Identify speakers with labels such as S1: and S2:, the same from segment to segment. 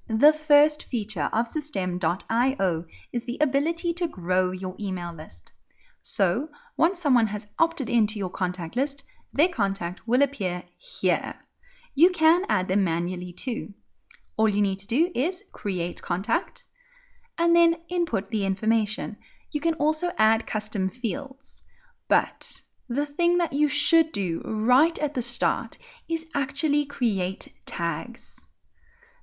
S1: The first feature of SystemeIO is the ability to grow your email list. So, once someone has opted into your contact list, their contact will appear here. You can add them manually too. All you need to do is create contact and then input the information. You can also add custom fields. But the thing that you should do right at the start is actually create tags.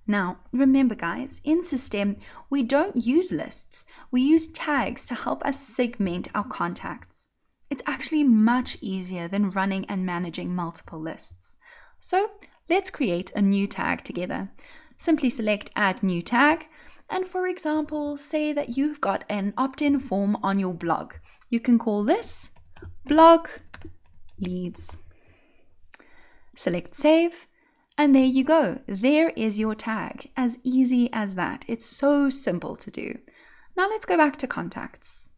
S1: Now, remember guys, in System, we don't use lists. We use tags to help us segment our contacts. It's actually much easier than running and managing multiple lists. So let's create a new tag together. Simply select Add New Tag. And for example, say that you've got an opt-in form on your blog. You can call this Blog Leads. Select Save. And there you go. There is your tag. As easy as that. It's so simple to do. Now let's go back to contacts.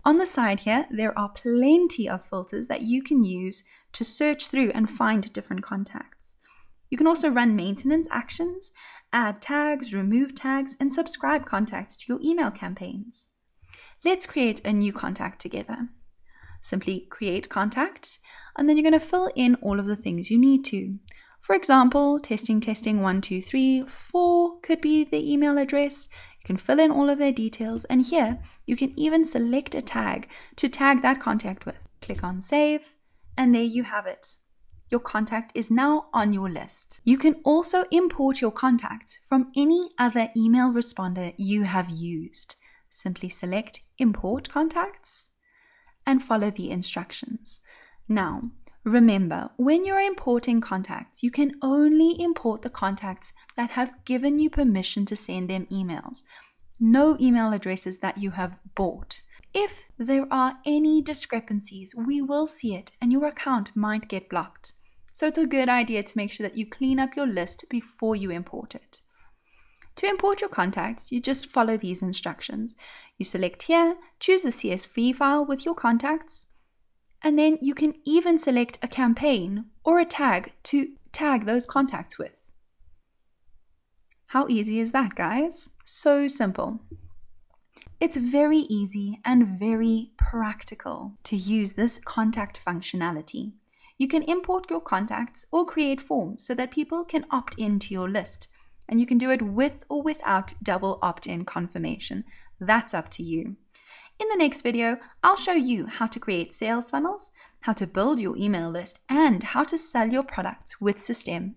S1: On the side here, there are plenty of filters that you can use to search through and find different contacts. You can also run maintenance actions, add tags, remove tags, and subscribe contacts to your email campaigns. Let's create a new contact together. Simply create contact, and then you're going to fill in all of the things you need to. For example, testing 1, 2, 3, 4 could be the email address. You can fill in all of their details, and here you can even select a tag to tag that contact with. Click on Save, and there you have it. Your contact is now on your list. You can also import your contacts from any other email responder you have used. Simply select Import Contacts and follow the instructions. Now, remember, when you're importing contacts, you can only import the contacts that have given you permission to send them emails. No email addresses that you have bought. If there are any discrepancies, we will see it and your account might get blocked. So it's a good idea to make sure that you clean up your list before you import it. To import your contacts, you just follow these instructions. You select here, choose the CSV file with your contacts, and then you can even select a campaign or a tag to tag those contacts with. How easy is that, guys? So simple. It's very easy and very practical to use this contact functionality. You can import your contacts or create forms so that people can opt into your list. And you can do it with or without double opt-in confirmation. That's up to you. In the next video, I'll show you how to create sales funnels, how to build your email list, and how to sell your products with SystemeIO.